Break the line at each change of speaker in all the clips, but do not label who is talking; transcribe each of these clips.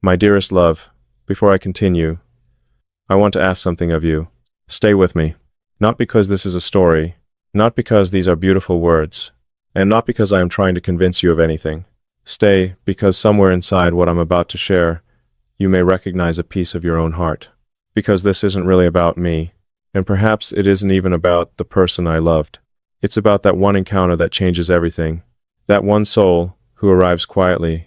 My dearest love, before I continue, I want to ask something of you. Stay with me. Not because this is a story, not because these are beautiful words, and not because I am trying to convince you of anything. Stay because somewhere inside what I'm about to share, you may recognize a piece of your own heart. Because this isn't really about me, and perhaps it isn't even about the person I loved. It's about that one encounter that changes everything. That one soul who arrives quietly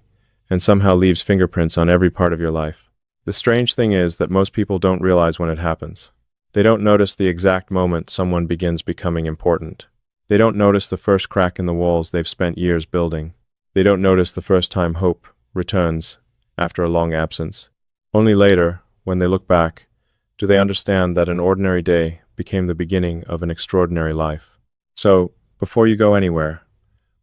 and somehow leaves fingerprints on every part of your life. The strange thing is that most people don't realize when it happens. They don't notice the exact moment someone begins becoming important. They don't notice the first crack in the walls they've spent years building. They don't notice the first time hope returns after a long absence. Only later, when they look back, do they understand that an ordinary day became the beginning of an extraordinary life. So, before you go anywhere,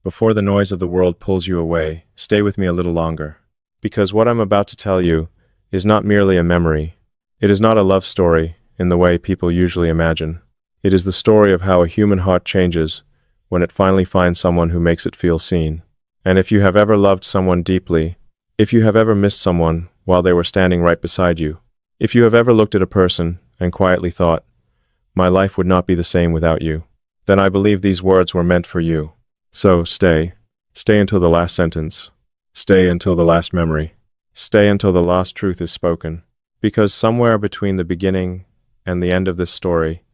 before the noise of the world pulls you away, stay with me a little longer. Because what I'm about to tell you is not merely a memory. It is not a love story in the way people usually imagine. It is the story of how a human heart changes when it finally finds someone who makes it feel seen. And if you have ever loved someone deeply, if you have ever missed someone while they were standing right beside you, if you have ever looked at a person and quietly thought, "My life would not be the same without you," then I believe these words were meant for you. So stay. Stay until the last sentence. Stay until the last memory. Stay until the last truth is spoken. Because somewhere between the beginning and the end of this story,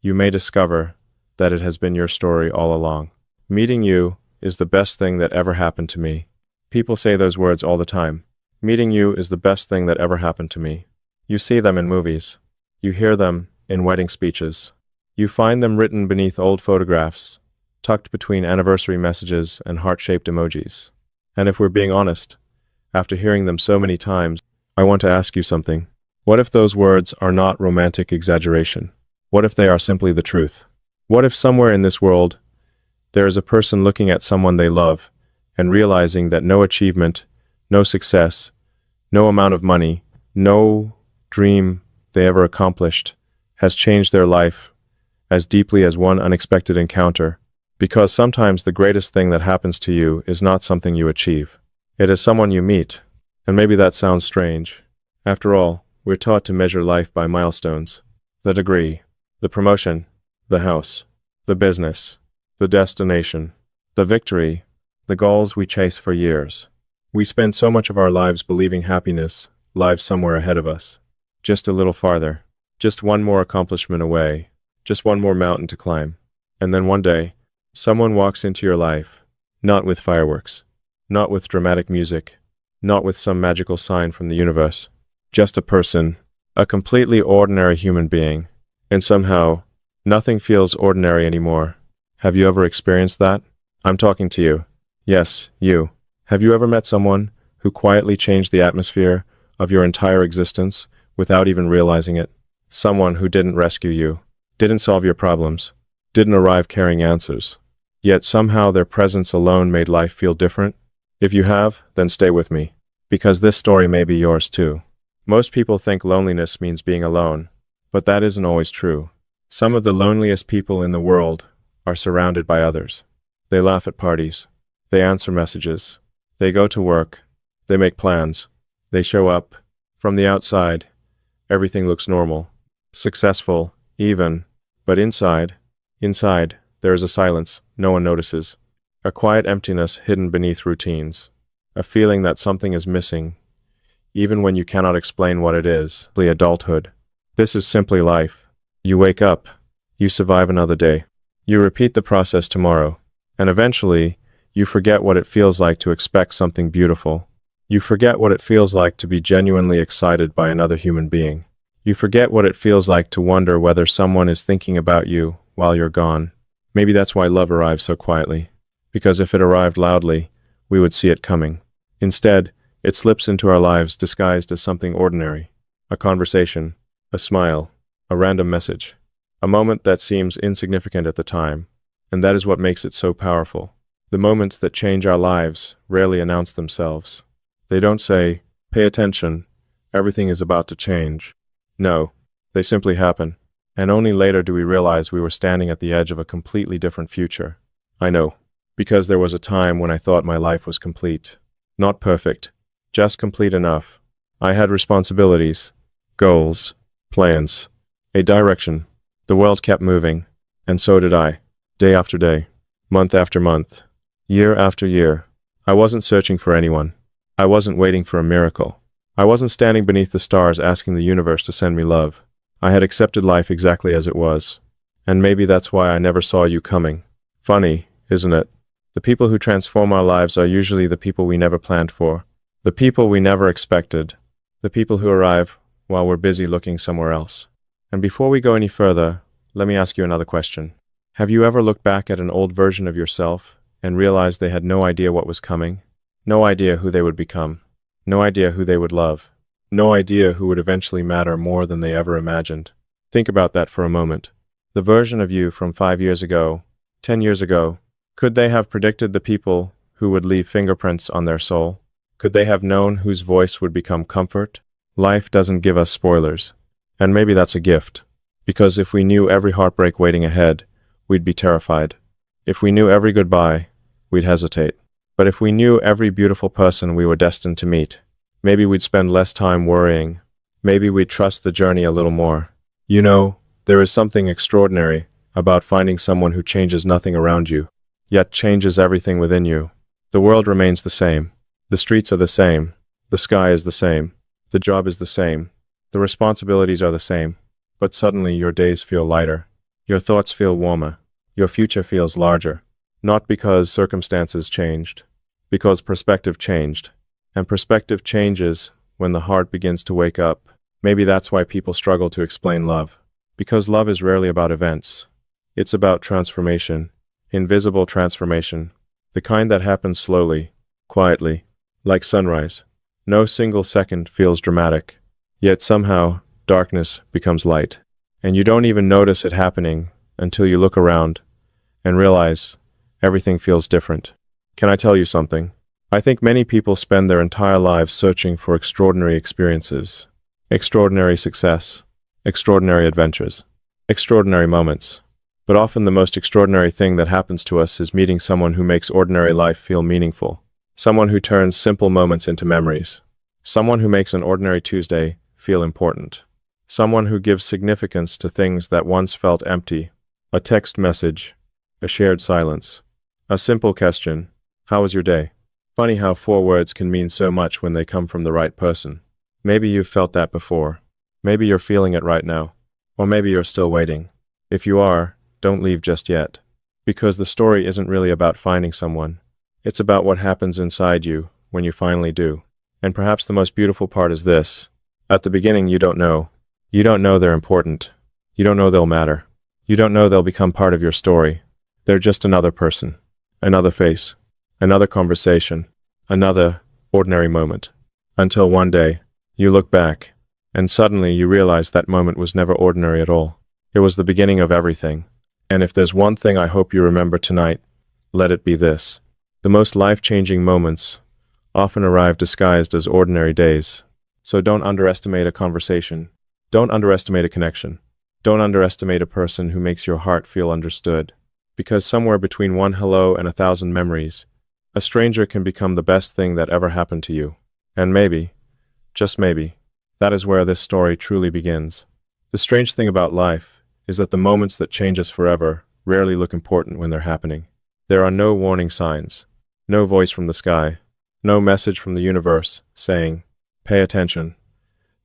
you may discover that it has been your story all along. Meeting you is the best thing that ever happened to me. People say those words all the time. Meeting you is the best thing that ever happened to me. You see them in movies. You hear them in wedding speeches. You find them written beneath old photographs, tucked between anniversary messages and heart-shaped emojis. And if we're being honest, after hearing them so many times, I want to ask you something. What if those words are not romantic exaggeration? What if they are simply the truth? What if somewhere in this world, there is a person looking at someone they love and realizing that no achievement, no success, no amount of money, no dream they ever accomplished has changed their life as deeply as one unexpected encounter? Because sometimes the greatest thing that happens to you is not something you achieve. It is someone you meet. And maybe that sounds strange. After all, we're taught to measure life by milestones. The degree, the promotion, the house, the business, the destination, the victory, the goals we chase for years. We spend so much of our lives believing happiness lies somewhere ahead of us. Just a little farther. Just one more accomplishment away. Just one more mountain to climb. And then one day, someone walks into your life, not with fireworks, not with dramatic music, not with some magical sign from the universe. Just a person, a completely ordinary human being. And somehow, nothing feels ordinary anymore. Have you ever experienced that? I'm talking to you. Yes, you. Have you ever met someone who quietly changed the atmosphere of your entire existence without even realizing it? Someone who didn't rescue you, didn't solve your problems, didn't arrive carrying answers. Yet somehow their presence alone made life feel different? If you have, then stay with me. Because this story may be yours too. Most people think loneliness means being alone, but that isn't always true. Some of the loneliest people in the world are surrounded by others. They laugh at parties. They answer messages. They go to work. They make plans. They show up. From the outside, everything looks normal, successful, even. But inside, there is a silence no one notices. A quiet emptiness hidden beneath routines. A feeling that something is missing, even when you cannot explain what it is. Adulthood. This is simply life. You wake up. You survive another day. You repeat the process tomorrow. And eventually, you forget what it feels like to expect something beautiful. You forget what it feels like to be genuinely excited by another human being. You forget what it feels like to wonder whether someone is thinking about you while you're gone. Maybe that's why love arrives so quietly. Because if it arrived loudly, we would see it coming. Instead, it slips into our lives disguised as something ordinary. A conversation, a smile, a random message. A moment that seems insignificant at the time. And that is what makes it so powerful. The moments that change our lives rarely announce themselves. They don't say, "Pay attention, everything is about to change." No, they simply happen. And only later do we realize we were standing at the edge of a completely different future. I know, because there was a time when I thought my life was complete. Not perfect, just complete enough. I had responsibilities, goals, plans, a direction. The world kept moving, and so did I, day after day, month after month, year after year. I wasn't searching for anyone. I wasn't waiting for a miracle. I wasn't standing beneath the stars asking the universe to send me love. I had accepted life exactly as it was. And maybe that's why I never saw you coming. Funny, isn't it? The people who transform our lives are usually the people we never planned for, the people we never expected, the people who arrive while we're busy looking somewhere else. And before we go any further, let me ask you another question. Have you ever looked back at an old version of yourself and realized they had no idea what was coming? No idea who they would become. No idea who they would love. No idea who would eventually matter more than they ever imagined. Think about that for a moment. The version of you from 5 years ago, 10 years ago, could they have predicted the people who would leave fingerprints on their soul? Could they have known whose voice would become comfort? Life doesn't give us spoilers. And maybe that's a gift. Because if we knew every heartbreak waiting ahead, we'd be terrified. If we knew every goodbye, we'd hesitate. But if we knew every beautiful person we were destined to meet, maybe we'd spend less time worrying. Maybe we'd trust the journey a little more. You know, there is something extraordinary about finding someone who changes nothing around you, yet changes everything within you. The world remains the same. The streets are the same. The sky is the same. The job is the same. The responsibilities are the same. But suddenly your days feel lighter. Your thoughts feel warmer. Your future feels larger. Not because circumstances changed, because perspective changed. And perspective changes when the heart begins to wake up. Maybe that's why people struggle to explain love. Because love is rarely about events. It's about transformation. Invisible transformation. The kind that happens slowly, quietly, like sunrise. No single second feels dramatic. Yet somehow, darkness becomes light. And you don't even notice it happening until you look around and realize everything feels different. Can I tell you something? I think many people spend their entire lives searching for extraordinary experiences, extraordinary success, extraordinary adventures, extraordinary moments. But often the most extraordinary thing that happens to us is meeting someone who makes ordinary life feel meaningful. Someone who turns simple moments into memories. Someone who makes an ordinary Tuesday feel important. Someone who gives significance to things that once felt empty. A text message, a shared silence, a simple question, "How was your day?" Funny how 4 words can mean so much when they come from the right person. Maybe you've felt that before. Maybe you're feeling it right now. Or maybe you're still waiting. If you are, don't leave just yet. Because the story isn't really about finding someone. It's about what happens inside you when you finally do. And perhaps the most beautiful part is this. At the beginning, you don't know. You don't know they're important. You don't know they'll matter. You don't know they'll become part of your story. They're just another person, another face, another conversation, another ordinary moment. Until one day, you look back, and suddenly you realize that moment was never ordinary at all. It was the beginning of everything. And if there's one thing I hope you remember tonight, let it be this. The most life-changing moments often arrive disguised as ordinary days. So don't underestimate a conversation. Don't underestimate a connection. Don't underestimate a person who makes your heart feel understood. Because somewhere between one hello and 1,000 memories, a stranger can become the best thing that ever happened to you. And maybe, just maybe, that is where this story truly begins. The strange thing about life is that the moments that change us forever rarely look important when they're happening. There are no warning signs, no voice from the sky, no message from the universe saying, "Pay attention.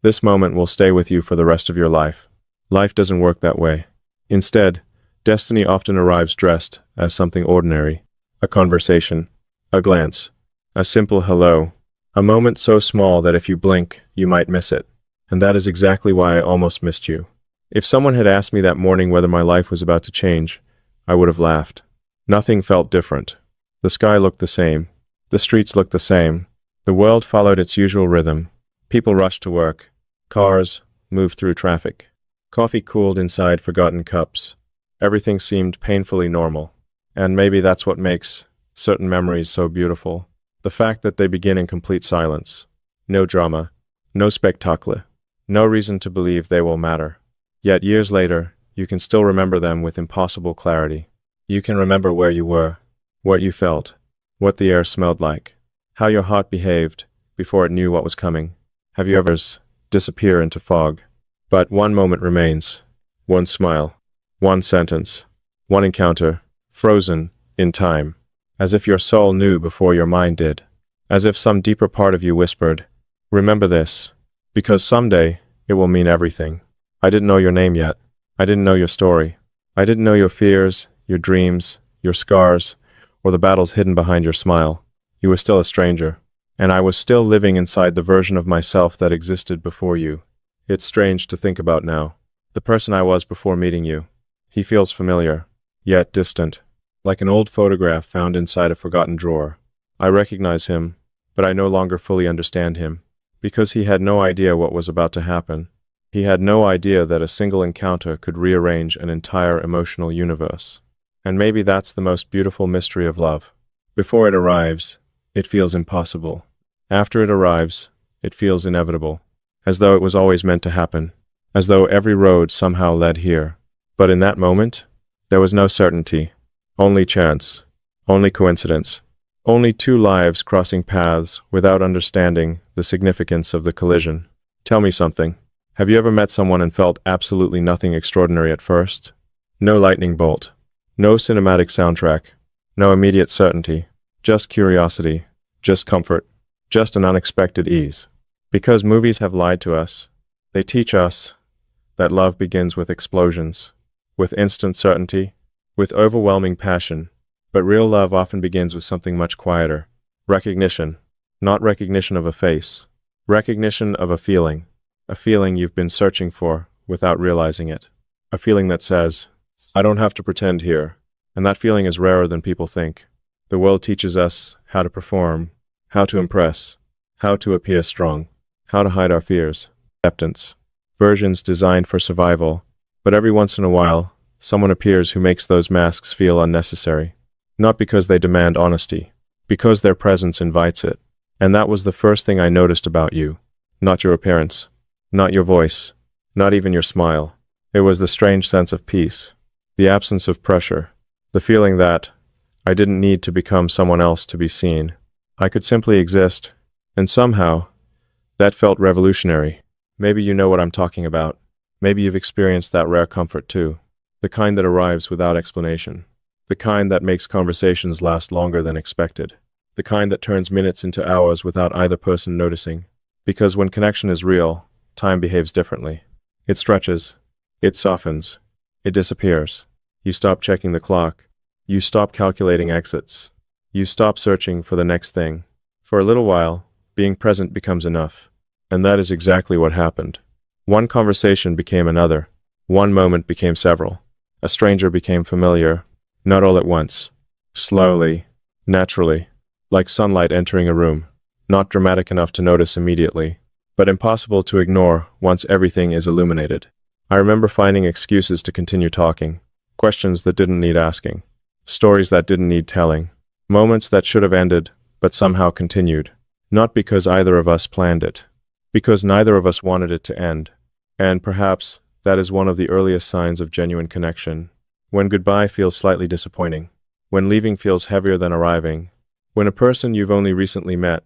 This moment will stay with you for the rest of your life." Life doesn't work that way. Instead, destiny often arrives dressed as something ordinary. A conversation, a glance, a simple hello, a moment so small that if you blink, you might miss it. And that is exactly why I almost missed you. If someone had asked me that morning whether my life was about to change, I would have laughed. Nothing felt different. The sky looked the same. The streets looked the same. The world followed its usual rhythm. People rushed to work. Cars moved through traffic. Coffee cooled inside forgotten cups. Everything seemed painfully normal. And maybe that's what makes certain memories so beautiful. The fact that they begin in complete silence. No drama. No spectacle. No reason to believe they will matter. Yet years later, you can still remember them with impossible clarity. You can remember where you were, what you felt, what the air smelled like, how your heart behaved before it knew what was coming. Have you ever disappear into fog? But one moment remains. One smile. One sentence. One encounter. Frozen in time. As if your soul knew before your mind did. As if some deeper part of you whispered, remember this, because someday it will mean everything. I didn't know your name yet. I didn't know your story. I didn't know your fears, your dreams, your scars, or the battles hidden behind your smile. You were still a stranger, and I was still living inside the version of myself that existed before you. It's strange to think about now. The person I was before meeting you. He feels familiar, yet distant, like an old photograph found inside a forgotten drawer. I recognize him, but I no longer fully understand him, because he had no idea what was about to happen. He had no idea that a single encounter could rearrange an entire emotional universe. And maybe that's the most beautiful mystery of love. Before it arrives, it feels impossible. After it arrives, it feels inevitable, as though it was always meant to happen, as though every road somehow led here. But in that moment, there was no certainty, only chance, only coincidence, only two lives crossing paths without understanding the significance of the collision. Tell me something. Have you ever met someone and felt absolutely nothing extraordinary at first? No lightning bolt, no cinematic soundtrack, no immediate certainty, just curiosity, just comfort, just an unexpected ease. Because movies have lied to us, they teach us that love begins with explosions, with instant certainty, with overwhelming passion, but real love often begins with something much quieter. Recognition, not recognition of a face, recognition of a feeling you've been searching for without realizing it. A feeling that says, I don't have to pretend here. And that feeling is rarer than people think. The world teaches us how to perform, how to impress, how to appear strong, how to hide our fears. Acceptance. Versions designed for survival. But every once in a while, someone appears who makes those masks feel unnecessary. Not because they demand honesty, because their presence invites it. And that was the first thing I noticed about you. Not your appearance. Not your voice, not even your smile. It was the strange sense of peace, the absence of pressure, the feeling that I didn't need to become someone else to be seen. I could simply exist, and somehow, that felt revolutionary. Maybe you know what I'm talking about. Maybe you've experienced that rare comfort too. The kind that arrives without explanation. The kind that makes conversations last longer than expected. The kind that turns minutes into hours without either person noticing. Because when connection is real, time behaves differently. It stretches. It softens. It disappears. You stop checking the clock. You stop calculating exits. You stop searching for the next thing. For a little while, being present becomes enough. And that is exactly what happened. One conversation became another. One moment became several. A stranger became familiar. Not all at once. Slowly. Naturally. Like sunlight entering a room. Not dramatic enough to notice immediately, but impossible to ignore once everything is illuminated. I remember finding excuses to continue talking, questions that didn't need asking, stories that didn't need telling, moments that should have ended, but somehow continued. Not because either of us planned it, because neither of us wanted it to end. And perhaps that is one of the earliest signs of genuine connection. When goodbye feels slightly disappointing, when leaving feels heavier than arriving, when a person you've only recently met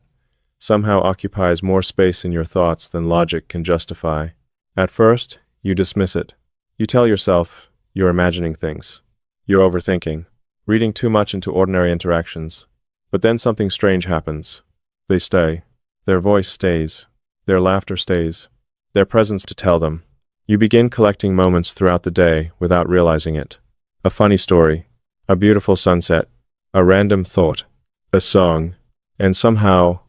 somehow occupies more space in your thoughts than logic can justify. At first, you dismiss it. You tell yourself you're imagining things. You're overthinking, reading too much into ordinary interactions. But then something strange happens. They stay. Their voice stays. Their laughter stays. Their presence to tell them. You begin collecting moments throughout the day without realizing it. A funny story, a beautiful sunset, a random thought, a song, and somehow,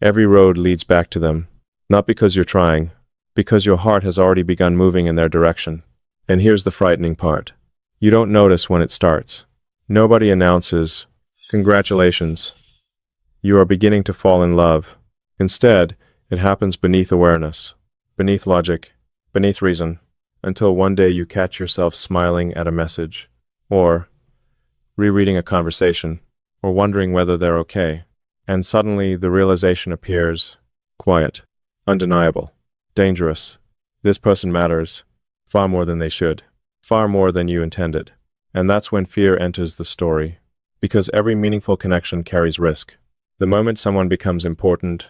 every road leads back to them, not because you're trying, because your heart has already begun moving in their direction. And here's the frightening part. You don't notice when it starts. Nobody announces, "Congratulations. You are beginning to fall in love." Instead, it happens beneath awareness, beneath logic, beneath reason, until one day you catch yourself smiling at a message, or rereading a conversation, or wondering whether they're okay. And suddenly the realization appears, quiet, undeniable, dangerous. This person matters, far more than they should, far more than you intended. And that's when fear enters the story, because every meaningful connection carries risk. The moment someone becomes important,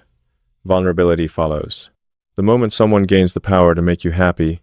vulnerability follows. The moment someone gains the power to make you happy,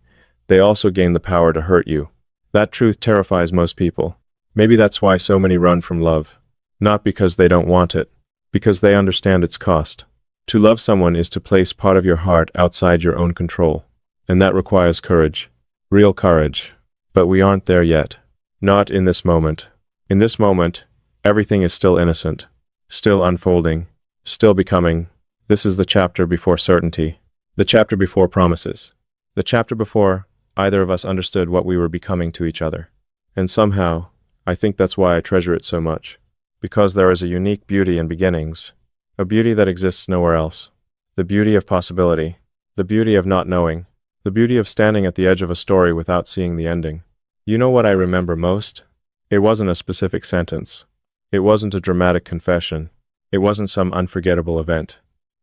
they also gain the power to hurt you. That truth terrifies most people. Maybe that's why so many run from love. Not because they don't want it, because they understand its cost. To love someone is to place part of your heart outside your own control. And that requires courage. Real courage. But we aren't there yet. Not in this moment. In this moment, everything is still innocent. Still unfolding. Still becoming. This is the chapter before certainty. The chapter before promises. The chapter before either of us understood what we were becoming to each other. And somehow, I think that's why I treasure it so much. Because there is a unique beauty in beginnings. A beauty that exists nowhere else. The beauty of possibility. The beauty of not knowing. The beauty of standing at the edge of a story without seeing the ending. You know what I remember most? It wasn't a specific sentence. It wasn't a dramatic confession. It wasn't some unforgettable event.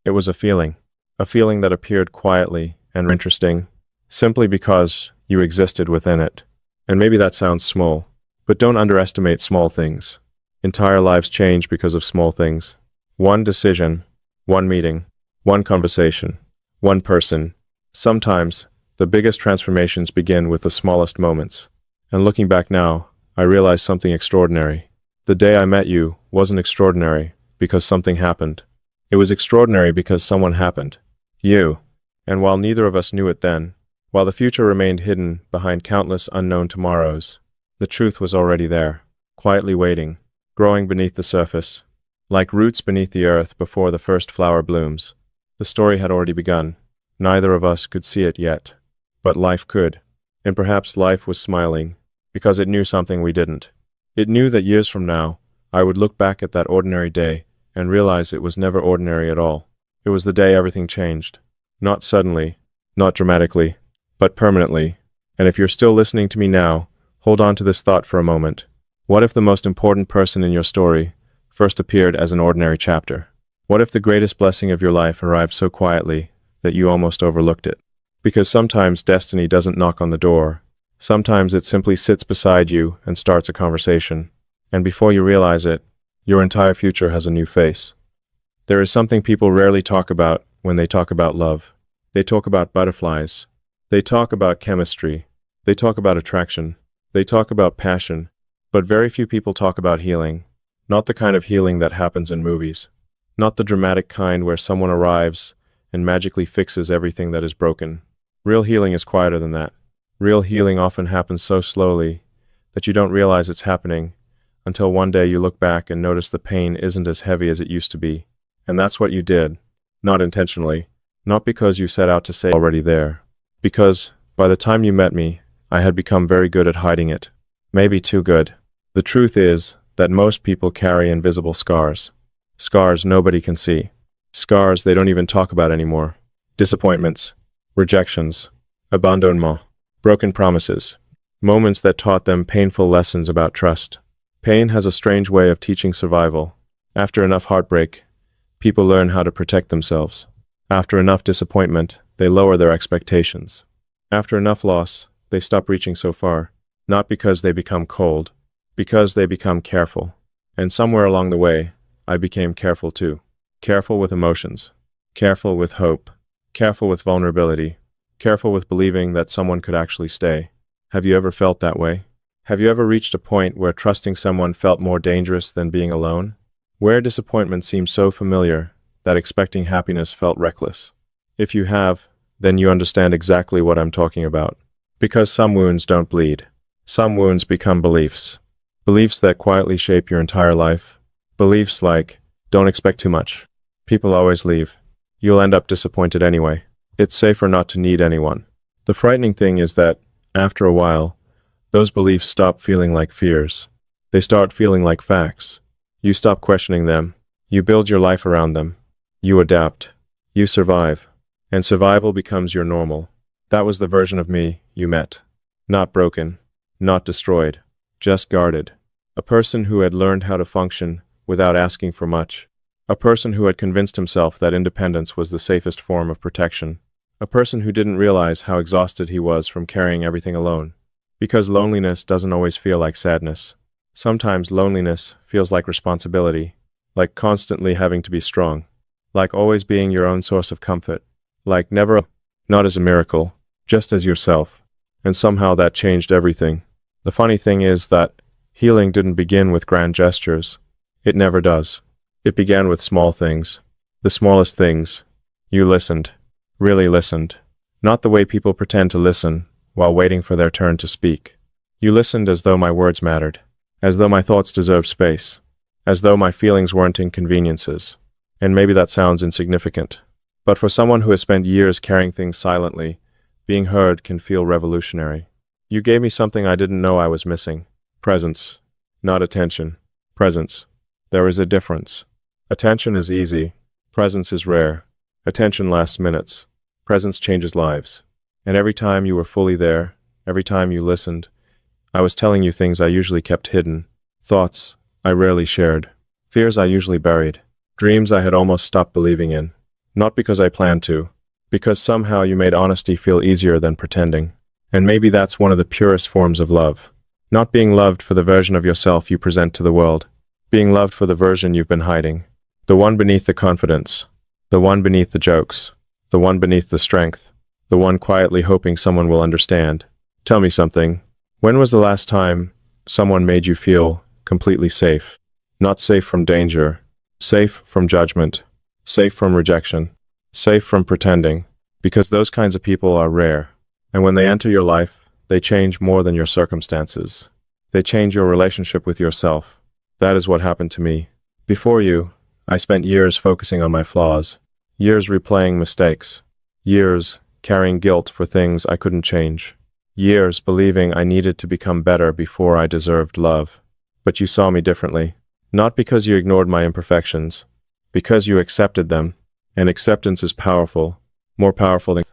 It was a feeling that appeared quietly and interesting, simply because you existed within it. And maybe that sounds small, but don't underestimate small things. Entire lives change because of small things. One decision, one meeting, one conversation, one person. Sometimes, the biggest transformations begin with the smallest moments. And looking back now, I realize something extraordinary. The day I met you wasn't extraordinary because something happened. It was extraordinary because someone happened. You. And while neither of us knew it then, while the future remained hidden behind countless unknown tomorrows, the truth was already there, quietly waiting, growing beneath the surface. Like roots beneath the earth before the first flower blooms. The story had already begun. Neither of us could see it yet. But life could. And perhaps life was smiling, because it knew something we didn't. It knew that years from now, I would look back at that ordinary day and realize it was never ordinary at all. It was the day everything changed. Not suddenly, not dramatically, but permanently. And if you're still listening to me now, hold on to this thought for a moment. What if the most important person in your story first appeared as an ordinary chapter? What if the greatest blessing of your life arrived so quietly that you almost overlooked it? Because sometimes destiny doesn't knock on the door. Sometimes it simply sits beside you and starts a conversation. And before you realize it, your entire future has a new face. There is something people rarely talk about when they talk about love. They talk about butterflies. They talk about chemistry. They talk about attraction. They talk about passion. But very few people talk about healing. Not the kind of healing that happens in movies. Not the dramatic kind where someone arrives and magically fixes everything that is broken. Real healing is quieter than that. Real healing often happens so slowly that you don't realize it's happening until one day you look back and notice the pain isn't as heavy as it used to be. And that's what you did. Not intentionally. Not because you set out to say already there. Because, by the time you met me, I had become very good at hiding it. Maybe too good. The truth is that most people carry invisible scars. Scars nobody can see. Scars they don't even talk about anymore. Disappointments. Rejections. Abandonnement. Broken promises. Moments that taught them painful lessons about trust. Pain has a strange way of teaching survival. After enough heartbreak, people learn how to protect themselves. After enough disappointment, they lower their expectations. After enough loss, they stop reaching so far. Not because they become cold, because they become careful. And somewhere along the way, I became careful too. Careful with emotions. Careful with hope. Careful with vulnerability. Careful with believing that someone could actually stay. Have you ever felt that way? Have you ever reached a point where trusting someone felt more dangerous than being alone? Where disappointment seemed so familiar that expecting happiness felt reckless? If you have, then you understand exactly what I'm talking about. Because some wounds don't bleed. Some wounds become beliefs. Beliefs that quietly shape your entire life. Beliefs like, don't expect too much. People always leave. You'll end up disappointed anyway. It's safer not to need anyone. The frightening thing is that, after a while, those beliefs stop feeling like fears. They start feeling like facts. You stop questioning them. You build your life around them. You adapt. You survive. And survival becomes your normal. That was the version of me you met. Not broken. Not destroyed. Just guarded. A person who had learned how to function without asking for much. A person who had convinced himself that independence was the safest form of protection. A person who didn't realize how exhausted he was from carrying everything alone. Because loneliness doesn't always feel like sadness. Sometimes loneliness feels like responsibility, like constantly having to be strong. like always being your own source of comfort, like never, not as a miracle, just as yourself. And somehow that changed everything. The funny thing is that healing didn't begin with grand gestures. It never does. It began with small things. The smallest things. You listened. Really listened. Not the way people pretend to listen, while waiting for their turn to speak. You listened as though my words mattered. As though my thoughts deserved space. As though my feelings weren't inconveniences. And maybe that sounds insignificant. But for someone who has spent years carrying things silently, being heard can feel revolutionary. You gave me something I didn't know I was missing. Presence. Not attention. Presence. There is a difference. Attention is easy. Presence is rare. Attention lasts minutes. Presence changes lives. And every time you were fully there, every time you listened, I was telling you things I usually kept hidden. Thoughts I rarely shared. Fears I usually buried. Dreams I had almost stopped believing in. Not because I planned to. Because somehow you made honesty feel easier than pretending. And maybe that's one of the purest forms of love. Not being loved for the version of yourself you present to the world. Being loved for the version you've been hiding. The one beneath the confidence. The one beneath the jokes. The one beneath the strength. The one quietly hoping someone will understand. Tell me something. When was the last time someone made you feel completely safe? Not safe from danger. Safe from judgment. Safe from rejection. Safe from pretending. Because those kinds of people are rare. And when they enter your life, they change more than your circumstances. They change your relationship with yourself. That is what happened to me. Before you, I spent years focusing on my flaws. Years replaying mistakes. Years carrying guilt for things I couldn't change. Years believing I needed to become better before I deserved love. But you saw me differently. Not because you ignored my imperfections. Because you accepted them. And acceptance is powerful. More powerful than...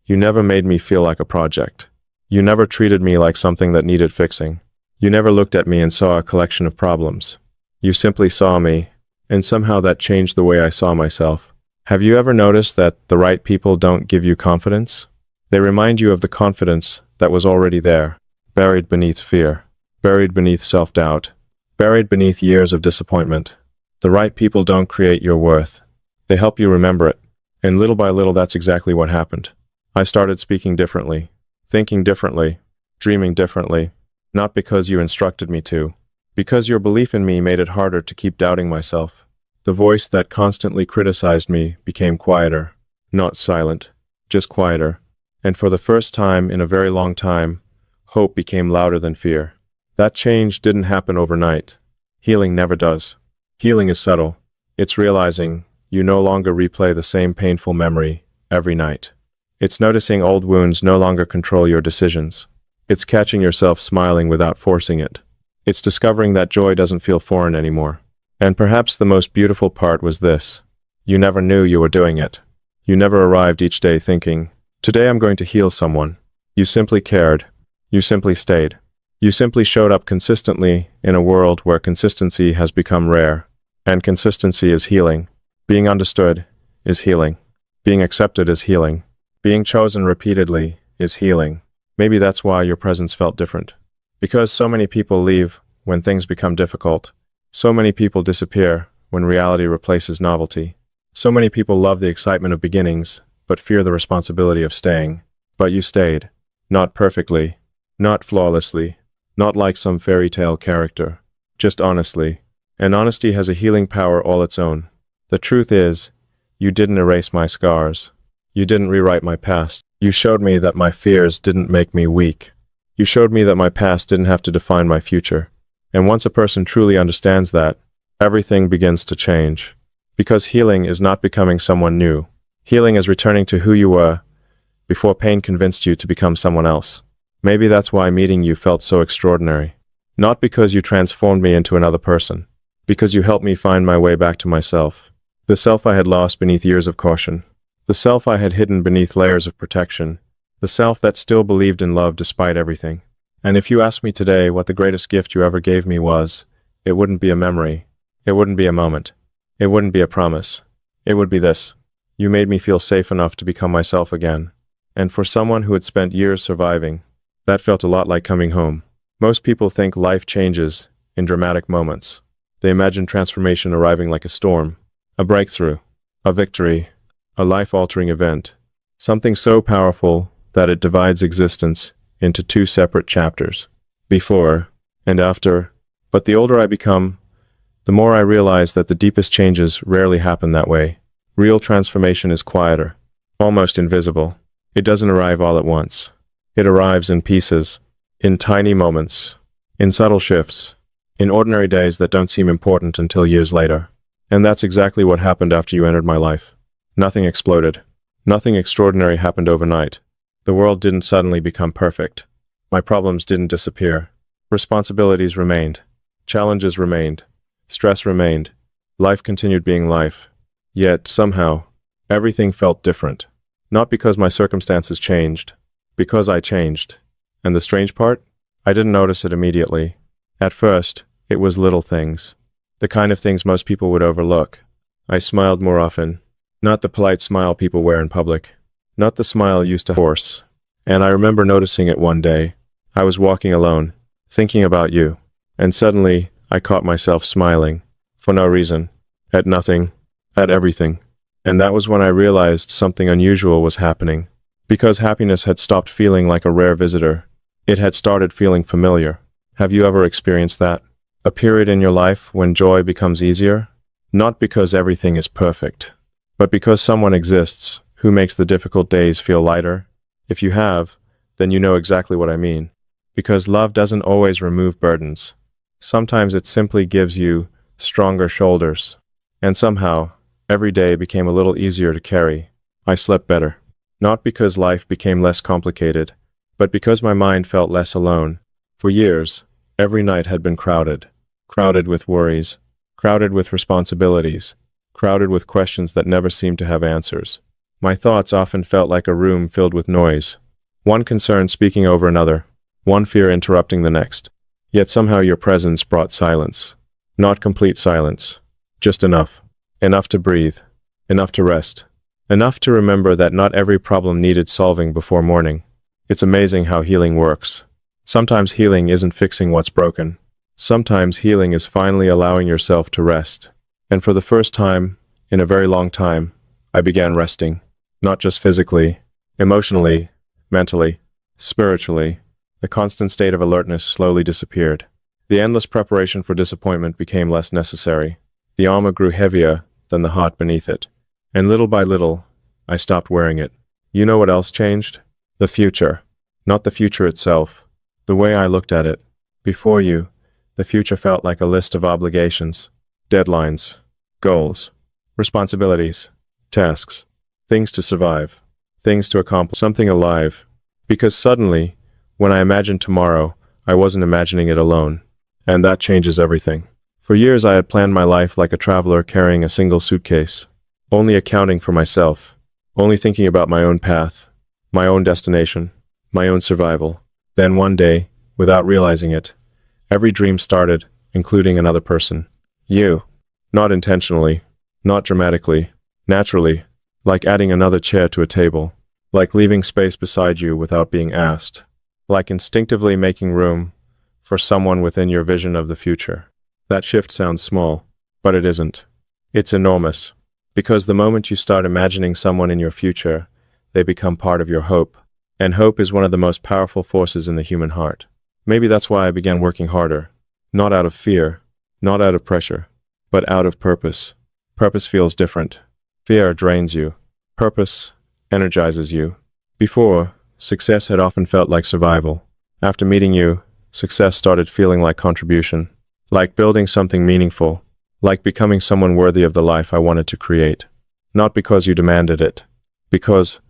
You never made me feel like a project. You never treated me like something that needed fixing. You never looked at me and saw a collection of problems. You simply saw me, and somehow that changed the way I saw myself. Have you ever noticed that the right people don't give you confidence? They remind you of the confidence that was already there, buried beneath fear, buried beneath self-doubt, buried beneath years of disappointment. The right people don't create your worth. They help you remember it. And little by little, that's exactly what happened. I started speaking differently, thinking differently, dreaming differently, not because you instructed me to, because your belief in me made it harder to keep doubting myself. The voice that constantly criticized me became quieter, not silent, just quieter. And for the first time in a very long time, hope became louder than fear. That change didn't happen overnight. Healing never does. Healing is subtle. It's realizing you no longer replay the same painful memory every night. It's noticing old wounds no longer control your decisions. It's catching yourself smiling without forcing it. It's discovering that joy doesn't feel foreign anymore. And perhaps the most beautiful part was this. You never knew you were doing it. You never arrived each day thinking, today I'm going to heal someone. You simply cared. You simply stayed. You simply showed up consistently in a world where consistency has become rare. And consistency is healing. Being understood is healing. Being accepted is healing. Being chosen repeatedly is healing. Maybe that's why your presence felt different. Because so many people leave when things become difficult. So many people disappear when reality replaces novelty. So many people love the excitement of beginnings, but fear the responsibility of staying. But you stayed. Not perfectly. Not flawlessly. Not like some fairy tale character. Just honestly. And honesty has a healing power all its own. The truth is, you didn't erase my scars. You didn't rewrite my past. You showed me that my fears didn't make me weak. You showed me that my past didn't have to define my future. And once a person truly understands that, everything begins to change. Because healing is not becoming someone new. Healing is returning to who you were before pain convinced you to become someone else. Maybe that's why meeting you felt so extraordinary. Not because you transformed me into another person. Because you helped me find my way back to myself. The self I had lost beneath years of caution. The self I had hidden beneath layers of protection. The self that still believed in love despite everything. And if you asked me today what the greatest gift you ever gave me was, it wouldn't be a memory. It wouldn't be a moment. It wouldn't be a promise. It would be this. You made me feel safe enough to become myself again. And for someone who had spent years surviving, that felt a lot like coming home. Most people think life changes in dramatic moments. They imagine transformation arriving like a storm, a breakthrough, a victory, a life-altering event, something so powerful that it divides existence into two separate chapters, before and after. But the older I become, the more I realize that the deepest changes rarely happen that way. Real transformation is quieter, almost invisible. It doesn't arrive all at once. It arrives in pieces, in tiny moments, in subtle shifts, in ordinary days that don't seem important until years later. And that's exactly what happened after you entered my life. Nothing exploded. Nothing extraordinary happened overnight. The world didn't suddenly become perfect. My problems didn't disappear. Responsibilities remained. Challenges remained. Stress remained. Life continued being life. Yet, somehow, everything felt different. Not because my circumstances changed, because I changed. And the strange part? I didn't notice it immediately. At first, it was little things. The kind of things most people would overlook. I smiled more often. Not the polite smile people wear in public. Not the smile used to force. And I remember noticing it one day. I was walking alone, thinking about you. And suddenly, I caught myself smiling. For no reason. At nothing. At everything. And that was when I realized something unusual was happening. Because happiness had stopped feeling like a rare visitor. It had started feeling familiar. Have you ever experienced that? A period in your life when joy becomes easier? Not because everything is perfect, but because someone exists who makes the difficult days feel lighter. If you have, then you know exactly what I mean. Because love doesn't always remove burdens. Sometimes it simply gives you stronger shoulders. And somehow, every day became a little easier to carry. I slept better. Not because life became less complicated, but because my mind felt less alone. For years, every night had been crowded. Crowded with worries. Crowded with responsibilities. Crowded with questions that never seemed to have answers. My thoughts often felt like a room filled with noise. One concern speaking over another. One fear interrupting the next. Yet somehow your presence brought silence. Not complete silence. Just enough. Enough to breathe. Enough to rest. Enough to remember that not every problem needed solving before morning. It's amazing how healing works. Sometimes healing isn't fixing what's broken. Sometimes healing is finally allowing yourself to rest. And for the first time, in a very long time, I began resting. Not just physically, emotionally, mentally, spiritually. The constant state of alertness slowly disappeared. The endless preparation for disappointment became less necessary. The armor grew heavier than the heart beneath it. And little by little, I stopped wearing it. You know what else changed? The future. Not the future itself. The way I looked at it. Before you, the future felt like a list of obligations, deadlines, goals, responsibilities, tasks, things to survive, things to accomplish, something alive. Because suddenly, when I imagined tomorrow, I wasn't imagining it alone. And that changes everything. For years I had planned my life like a traveler carrying a single suitcase, only accounting for myself, only thinking about my own path, my own destination, my own survival. Then one day, without realizing it, every dream started, including another person. You. Not intentionally, not dramatically, naturally, like adding another chair to a table, like leaving space beside you without being asked, like instinctively making room for someone within your vision of the future. That shift sounds small, but it isn't. It's enormous. Because the moment you start imagining someone in your future, they become part of your hope. And hope is one of the most powerful forces in the human heart. Maybe that's why I began working harder. Not out of fear, not out of pressure, but out of purpose. Purpose feels different. Fear drains you. Purpose energizes you. Before, success had often felt like survival. After meeting you, success started feeling like contribution. Like building something meaningful. Like becoming someone worthy of the life I wanted to create. Not because you demanded it. Because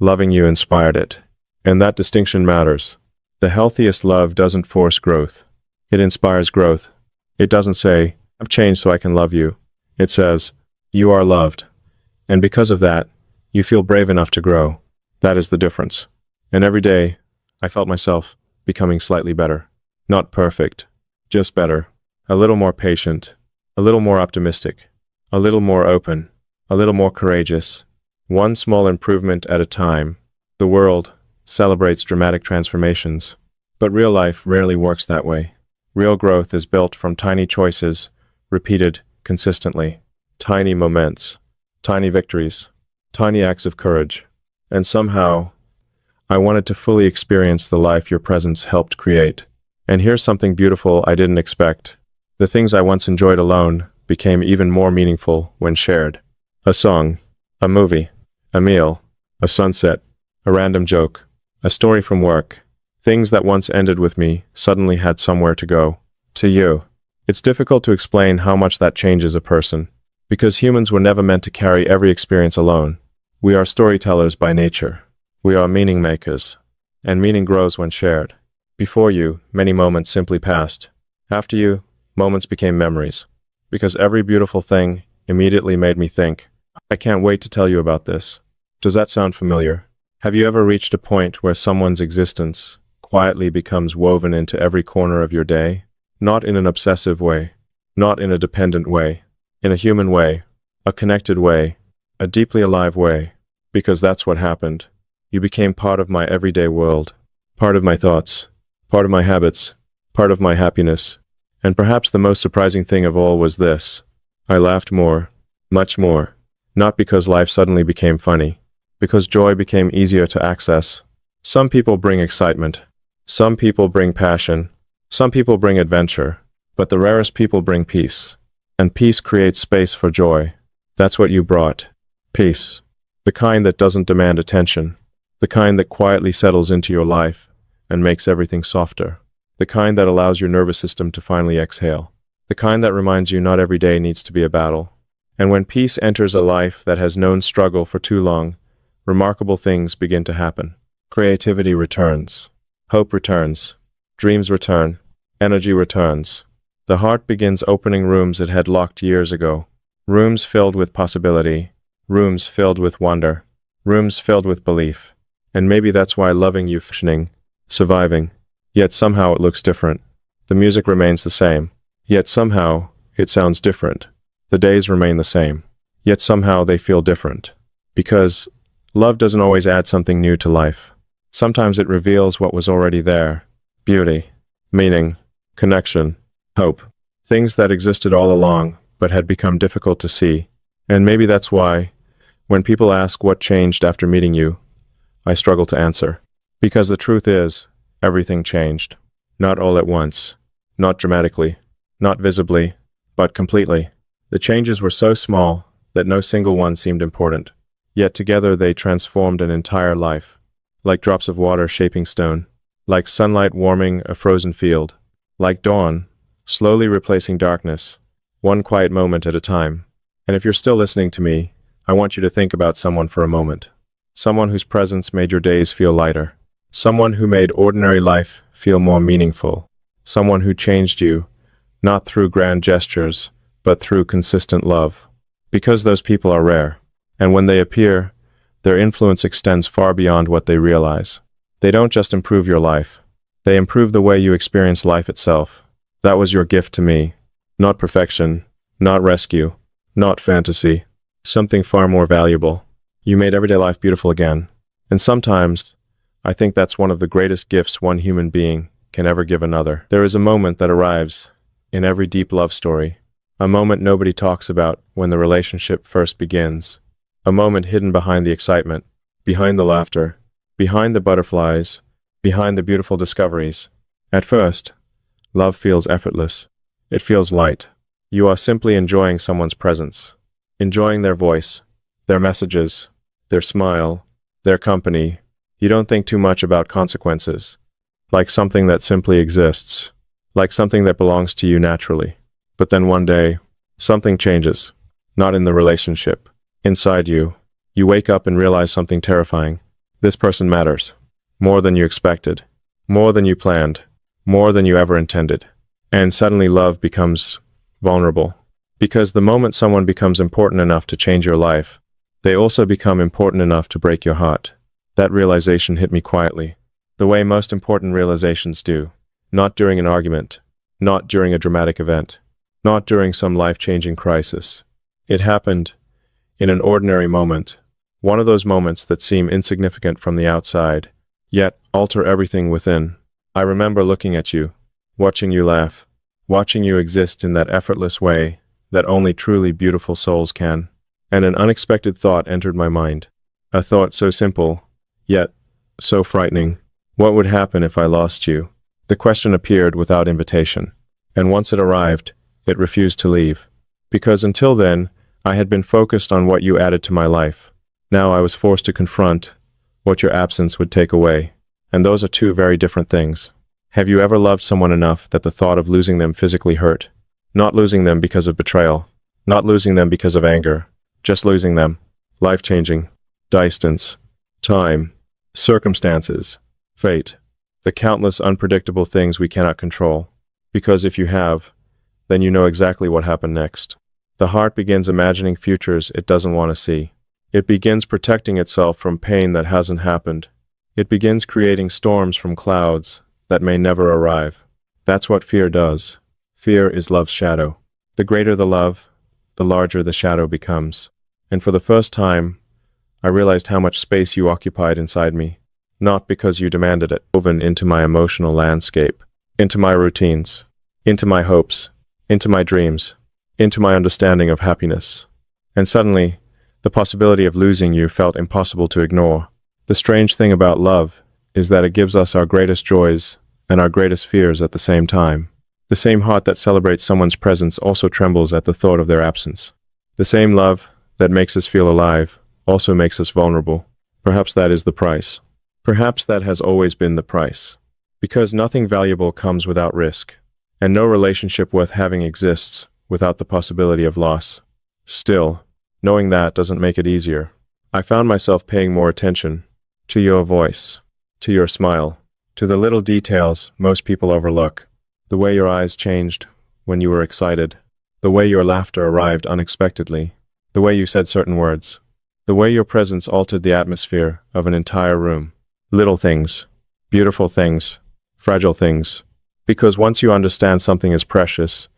loving you inspired it. And that distinction matters. The healthiest love doesn't force growth. It inspires growth. It doesn't say, I've changed so I can love you. It says, you are loved. And because of that, you feel brave enough to grow. That is the difference. And every day, I felt myself becoming slightly better. Not perfect, just better. A little more patient. A little more optimistic. A little more open. A little more courageous. One small improvement at a time. The world celebrates dramatic transformations. But real life rarely works that way. Real growth is built from tiny choices, repeated consistently. Tiny moments. tiny victories, tiny acts of courage. And somehow, I wanted to fully experience the life your presence helped create. And here's something beautiful I didn't expect. The things I once enjoyed alone became even more meaningful when shared. A song, a movie, a meal, a sunset, a random joke, a story from work. Things that once ended with me suddenly had somewhere to go. To you. It's difficult to explain how much that changes a person, because humans were never meant to carry every experience alone. We are storytellers by nature. We are meaning makers, and meaning grows when shared. Before you, many moments simply passed. After you, moments became memories, because every beautiful thing immediately made me think, I can't wait to tell you about this. Does that sound familiar? Have you ever reached a point where someone's existence quietly becomes woven into every corner of your day? Not in an obsessive way, not in a dependent way, in a human way, a connected way, a deeply alive way, because that's what happened. You became part of my everyday world, part of my thoughts, part of my habits, part of my happiness. And perhaps the most surprising thing of all was this. I laughed more, much more, not because life suddenly became funny, because joy became easier to access. Some people bring excitement, some people bring passion, some people bring adventure, but the rarest people bring peace. And peace creates space for joy. That's what you brought. Peace. The kind that doesn't demand attention. The kind that quietly settles into your life and makes everything softer. The kind that allows your nervous system to finally exhale. The kind that reminds you not every day needs to be a battle. And when peace enters a life that has known struggle for too long, remarkable things begin to happen. Creativity returns. Hope returns. Dreams return. Energy returns. The heart begins opening rooms it had locked years ago. Rooms filled with possibility. Rooms filled with wonder. Rooms filled with belief. And maybe that's why loving you functioning, surviving. Yet somehow it looks different. The music remains the same. Yet somehow it sounds different. The days remain the same. Yet somehow they feel different. Because love doesn't always add something new to life. Sometimes it reveals what was already there. Beauty, meaning, connection, hope. Things that existed all along, but had become difficult to see. And maybe that's why, when people ask what changed after meeting you, I struggle to answer. Because the truth is, everything changed. Not all at once. Not dramatically. Not visibly. But completely. The changes were so small that no single one seemed important. Yet together they transformed an entire life. Like drops of water shaping stone. Like sunlight warming a frozen field. Like dawn, slowly replacing darkness. One quiet moment at a time. And if you're still listening to me, I want you to think about someone for a moment. Someone whose presence made your days feel lighter. Someone who made ordinary life feel more meaningful. Someone who changed you, not through grand gestures, but through consistent love. Because those people are rare. And when they appear, their influence extends far beyond what they realize. They don't just improve your life. They improve the way you experience life itself. That was your gift to me. Not perfection, not rescue, not fantasy. Something far more valuable. You made everyday life beautiful again. And sometimes, I think that's one of the greatest gifts one human being can ever give another. There is a moment that arrives in every deep love story. A moment nobody talks about when the relationship first begins. A moment hidden behind the excitement, behind the laughter, behind the butterflies, behind the beautiful discoveries. At first, love feels effortless. It feels light. You are simply enjoying someone's presence, enjoying their voice, their messages, their smile, their company. You don't think too much about consequences, like something that simply exists, like something that belongs to you naturally. But then one day, something changes, not in the relationship. Inside you, you wake up and realize something terrifying. This person matters, more than you expected, more than you planned, more than you ever intended. And suddenly love becomes vulnerable. Because the moment someone becomes important enough to change your life, they also become important enough to break your heart. That realization hit me quietly, the way most important realizations do. Not during an argument, not during a dramatic event, not during some life-changing crisis. It happened in an ordinary moment, one of those moments that seem insignificant from the outside, yet alter everything within. I remember looking at you, watching you laugh, watching you exist in that effortless way that only truly beautiful souls can. and an unexpected thought entered my mind. A thought so simple, yet so frightening. What would happen if I lost you? The question appeared without invitation, and once it arrived, it refused to leave. Because until then, I had been focused on what you added to my life. Now I was forced to confront what your absence would take away. And those are two very different things. Have you ever loved someone enough that the thought of losing them physically hurt? Not losing them because of betrayal. Not losing them because of anger. Just losing them. Life-changing. Distance. Time. Circumstances. Fate. The countless unpredictable things we cannot control. Because if you have, then you know exactly what happened next. The heart begins imagining futures it doesn't want to see. It begins protecting itself from pain that hasn't happened. It begins creating storms from clouds that may never arrive. That's what fear does. Fear is love's shadow. The greater the love, the larger the shadow becomes. And for the first time, I realized how much space you occupied inside me. Not because you demanded it, woven into my emotional landscape, into my routines, into my hopes, into my dreams, into my understanding of happiness. And suddenly, the possibility of losing you felt impossible to ignore. The strange thing about love is that it gives us our greatest joys and our greatest fears at the same time. The same heart that celebrates someone's presence also trembles at the thought of their absence. The same love that makes us feel alive also makes us vulnerable. Perhaps that is the price. Perhaps that has always been the price. Because nothing valuable comes without risk, and no relationship worth having exists without the possibility of loss. Still, knowing that doesn't make it easier. I found myself paying more attention to your voice, to your smile, to the little details most people overlook. The way your eyes changed when you were excited, the way your laughter arrived unexpectedly, the way you said certain words, the way your presence altered the atmosphere of an entire room. Little things, beautiful things, fragile things. Because once you understand something is precious,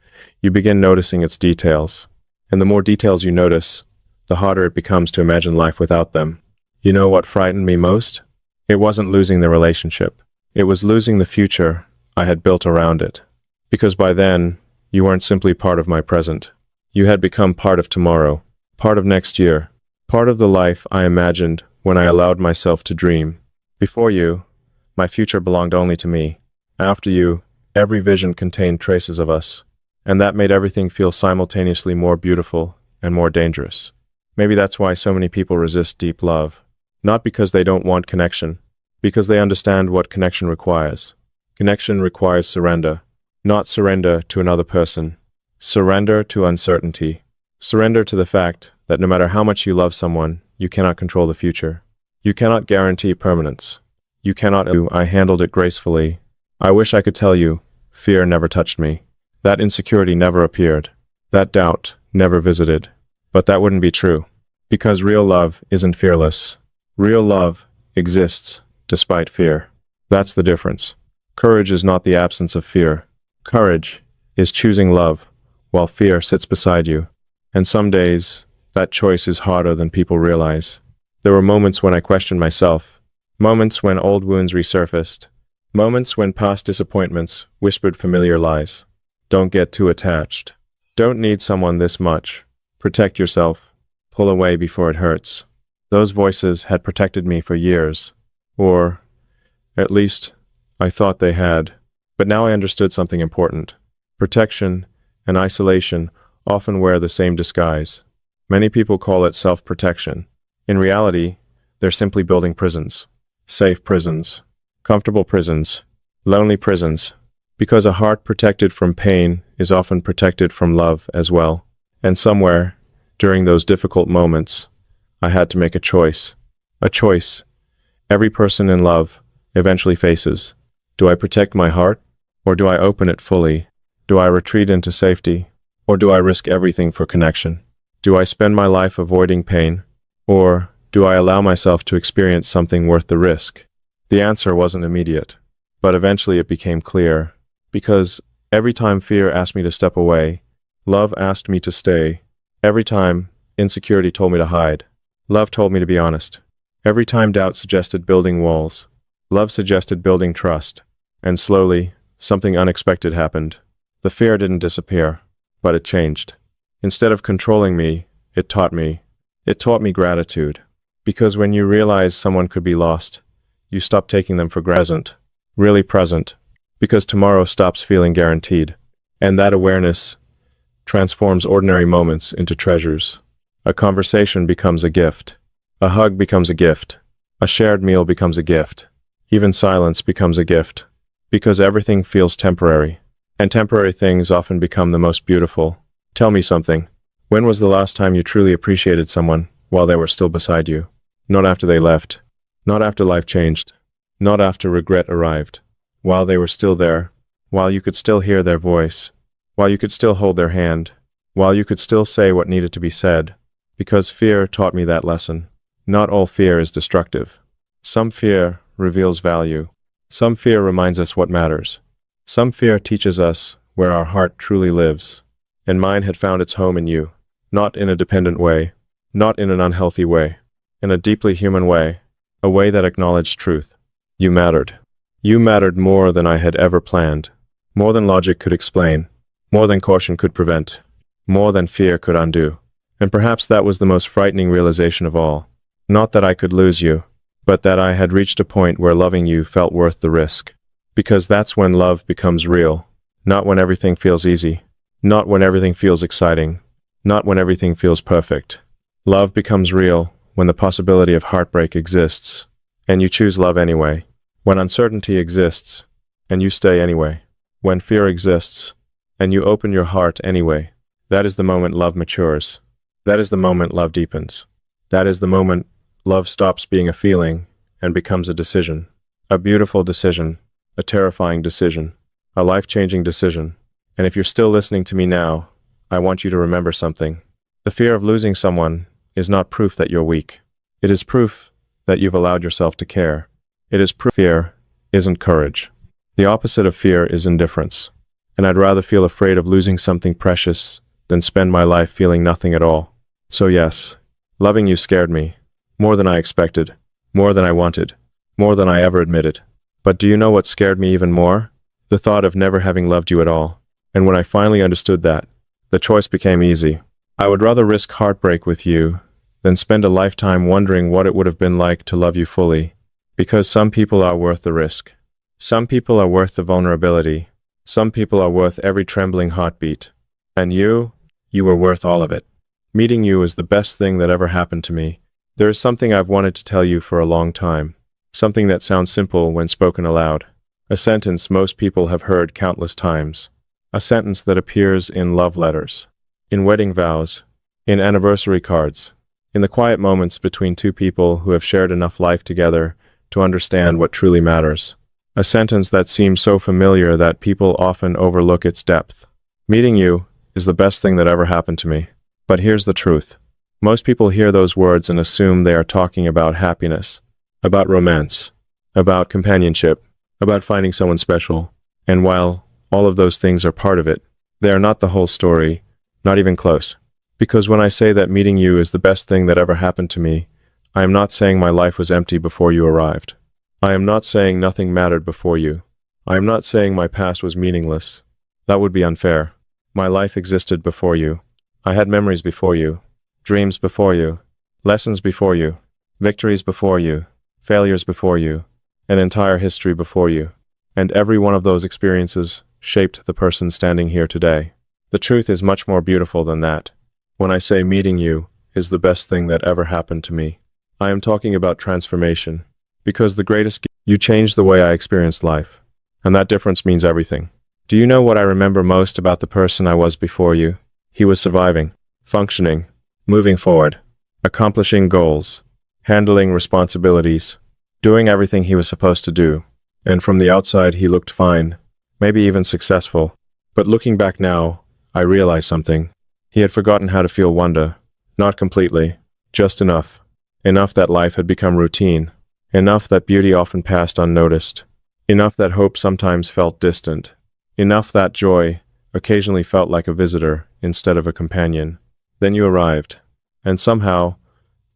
you begin noticing its details. And the more details you notice, the harder it becomes to imagine life without them. You know what frightened me most? It wasn't losing the relationship. It was losing the future I had built around it. Because by then, you weren't simply part of my present. You had become part of tomorrow, part of next year, part of the life I imagined when I allowed myself to dream. Before you, my future belonged only to me. After you, every vision contained traces of us. And that made everything feel simultaneously more beautiful and more dangerous. Maybe that's why so many people resist deep love. Not because they don't want connection, because they understand what connection requires. Connection requires surrender. Not surrender to another person. Surrender to uncertainty. Surrender to the fact that no matter how much you love someone, you cannot control the future. You cannot guarantee permanence. You cannot. I handled it gracefully. I wish I could tell you, fear never touched me. That insecurity never appeared. That doubt never visited. But that wouldn't be true. Because real love isn't fearless. Real love exists despite fear. That's the difference. Courage is not the absence of fear. Courage is choosing love while fear sits beside you. And some days, that choice is harder than people realize. There were moments when I questioned myself. Moments when old wounds resurfaced. Moments when past disappointments whispered familiar lies. Don't get too attached. Don't need someone this much. Protect yourself. Pull away before it hurts. Those voices had protected me for years. Or, at least, I thought they had. But now I understood something important. Protection and isolation often wear the same disguise. Many people call it self-protection. In reality, they're simply building prisons. Safe prisons. Comfortable prisons. Lonely prisons. Because a heart protected from pain is often protected from love as well. And somewhere, during those difficult moments, I had to make a choice. A choice every person in love eventually faces. Do I protect my heart? Or do I open it fully? Do I retreat into safety? Or do I risk everything for connection? Do I spend my life avoiding pain? Or do I allow myself to experience something worth the risk? The answer wasn't immediate, but eventually it became clear. Because every time fear asked me to step away, love asked me to stay. Every time insecurity told me to hide, love told me to be honest. Every time doubt suggested building walls, love suggested building trust. And slowly, something unexpected happened. The fear didn't disappear, but it changed. Instead of controlling me, it taught me. It taught me gratitude. Because when you realize someone could be lost, you stop taking them for granted. Really present. Because tomorrow stops feeling guaranteed. And that awareness transforms ordinary moments into treasures. A conversation becomes a gift. A hug becomes a gift. A shared meal becomes a gift. Even silence becomes a gift. Because everything feels temporary. And temporary things often become the most beautiful. Tell me something. When was the last time you truly appreciated someone while they were still beside you? Not after they left. Not after life changed. Not after regret arrived. While they were still there. While you could still hear their voice. While you could still hold their hand. While you could still say what needed to be said. Because fear taught me that lesson. Not all fear is destructive. Some fear reveals value. Some fear reminds us what matters. Some fear teaches us where our heart truly lives. And mine had found its home in you. Not in a dependent way. Not in an unhealthy way. In a deeply human way. A way that acknowledged truth. You mattered. You mattered more than I had ever planned. More than logic could explain. More than caution could prevent. More than fear could undo. And perhaps that was the most frightening realization of all. Not that I could lose you, but that I had reached a point where loving you felt worth the risk. Because that's when love becomes real. Not when everything feels easy. Not when everything feels exciting. Not when everything feels perfect. Love becomes real when the possibility of heartbreak exists, and you choose love anyway. When uncertainty exists, and you stay anyway. When fear exists, and you open your heart anyway. That is the moment love matures. That is the moment love deepens. That is the moment love stops being a feeling and becomes a decision. A beautiful decision. A terrifying decision. A life-changing decision. And if you're still listening to me now, I want you to remember something. The fear of losing someone is not proof that you're weak. It is proof that you've allowed yourself to care. It is proof fear isn't courage. The opposite of fear is indifference. And I'd rather feel afraid of losing something precious than spend my life feeling nothing at all. So yes, loving you scared me. More than I expected. More than I wanted. More than I ever admitted. But do you know what scared me even more? The thought of never having loved you at all. And when I finally understood that, the choice became easy. I would rather risk heartbreak with you than spend a lifetime wondering what it would have been like to love you fully. Because some people are worth the risk. Some people are worth the vulnerability. Some people are worth every trembling heartbeat. And you were worth all of it. Meeting you is the best thing that ever happened to me. There is something I've wanted to tell you for a long time. Something that sounds simple when spoken aloud. A sentence most people have heard countless times. A sentence that appears in love letters, in wedding vows, in anniversary cards, in the quiet moments between two people who have shared enough life together to understand what truly matters. A sentence that seems so familiar that people often overlook its depth. Meeting you is the best thing that ever happened to me. But here's the truth. Most people hear those words and assume they are talking about happiness, about romance, about companionship, about finding someone special. And while all of those things are part of it, they are not the whole story, not even close. Because when I say that meeting you is the best thing that ever happened to me, I am not saying my life was empty before you arrived. I am not saying nothing mattered before you. I am not saying my past was meaningless. That would be unfair. My life existed before you. I had memories before you, dreams before you, lessons before you, victories before you, failures before you, an entire history before you. And every one of those experiences shaped the person standing here today. The truth is much more beautiful than that. When I say meeting you is the best thing that ever happened to me, I am talking about transformation. Because the greatest gift, you changed the way I experienced life. And that difference means everything. Do you know what I remember most about the person I was before you? He was surviving, functioning, moving forward, accomplishing goals, handling responsibilities, doing everything he was supposed to do. And from the outside he looked fine, maybe even successful. But looking back now, I realized something. He had forgotten how to feel wonder. Not completely, just enough. Enough that life had become routine. Enough that beauty often passed unnoticed. Enough that hope sometimes felt distant. Enough that joy occasionally felt like a visitor instead of a companion. Then you arrived. And somehow,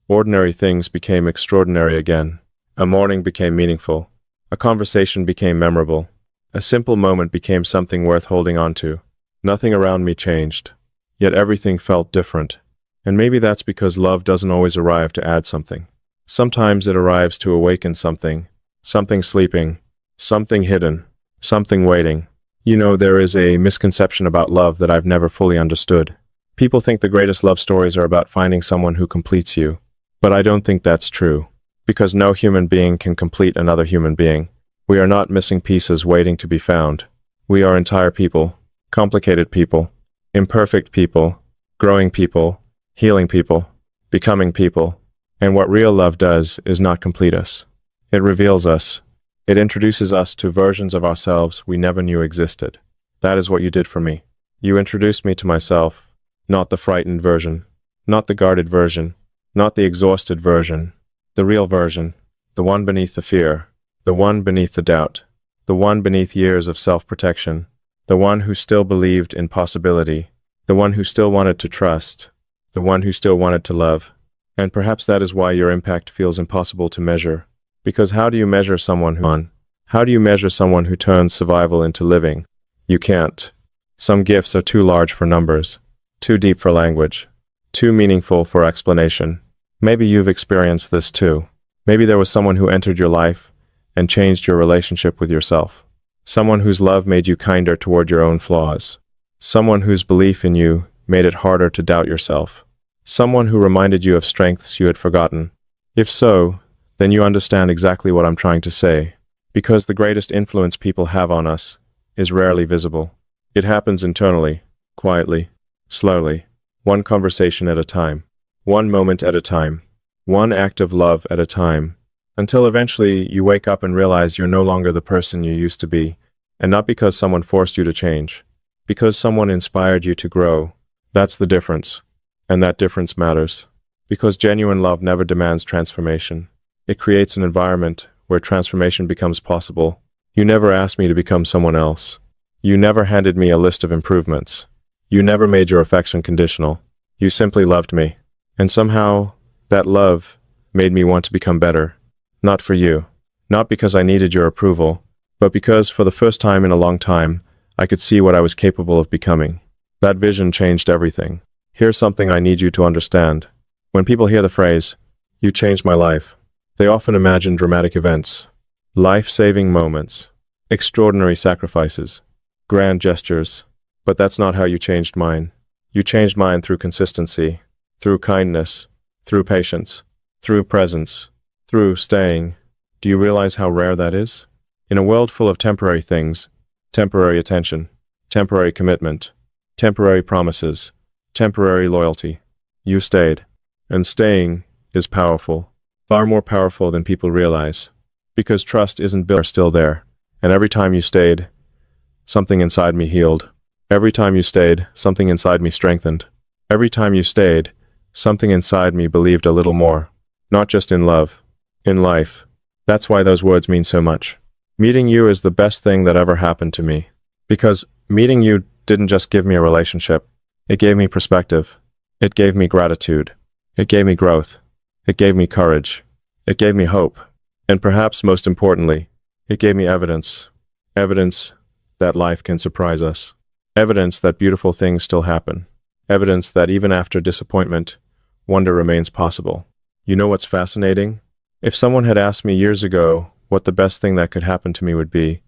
ordinary things became extraordinary again. A morning became meaningful. A conversation became memorable. A simple moment became something worth holding on to. Nothing around me changed. Yet everything felt different. And maybe that's because love doesn't always arrive to add something. Sometimes it arrives to awaken something, something sleeping, something hidden, something waiting. You know, there is a misconception about love that I've never fully understood. People think the greatest love stories are about finding someone who completes you. But I don't think that's true. Because no human being can complete another human being. We are not missing pieces waiting to be found. We are entire people, complicated people, imperfect people, growing people, healing people, becoming people. And what real love does is not complete us. It reveals us. It introduces us to versions of ourselves we never knew existed. That is what you did for me. You introduced me to myself, not the frightened version, not the guarded version, not the exhausted version, the real version, the one beneath the fear, the one beneath the doubt, the one beneath years of self-protection, the one who still believed in possibility, the one who still wanted to trust, the one who still wanted to love. And perhaps that is why your impact feels impossible to measure. Because how do you measure someone who turns survival into living? You can't. Some gifts are too large for numbers, too deep for language, too meaningful for explanation. Maybe you've experienced this too. Maybe there was someone who entered your life and changed your relationship with yourself. Someone whose love made you kinder toward your own flaws. Someone whose belief in you made it harder to doubt yourself. Someone who reminded you of strengths you had forgotten. If so, then you understand exactly what I'm trying to say. Because the greatest influence people have on us is rarely visible. It happens internally, quietly, slowly, one conversation at a time, one moment at a time, one act of love at a time, until eventually you wake up and realize you're no longer the person you used to be, and not because someone forced you to change, because someone inspired you to grow. That's the difference. And that difference matters. Because genuine love never demands transformation. It creates an environment where transformation becomes possible. You never asked me to become someone else. You never handed me a list of improvements. You never made your affection conditional. You simply loved me. And somehow, that love made me want to become better. Not for you. Not because I needed your approval, but because for the first time in a long time, I could see what I was capable of becoming. That vision changed everything. Here's something I need you to understand. When people hear the phrase, "You changed my life," they often imagine dramatic events, life-saving moments, extraordinary sacrifices, grand gestures. But that's not how you changed mine. You changed mine through consistency, through kindness, through patience, through presence, through staying. Do you realize how rare that is? In a world full of temporary things, temporary attention, temporary commitment, temporary promises, temporary loyalty, you stayed. And staying is powerful, far more powerful than people realize. Because trust isn't built, are still there. And every time you stayed, something inside me healed. Every time you stayed, something inside me strengthened. Every time you stayed, something inside me believed a little more. Not just in love, in life. That's why those words mean so much. Meeting you is the best thing that ever happened to me. Because meeting you didn't just give me a relationship. It gave me perspective. It gave me gratitude. It gave me growth. It gave me courage. It gave me hope. And perhaps most importantly, it gave me evidence. Evidence that life can surprise us. Evidence that beautiful things still happen. Evidence that even after disappointment, wonder remains possible. You know what's fascinating? If someone had asked me years ago what the best thing that could happen to me would be,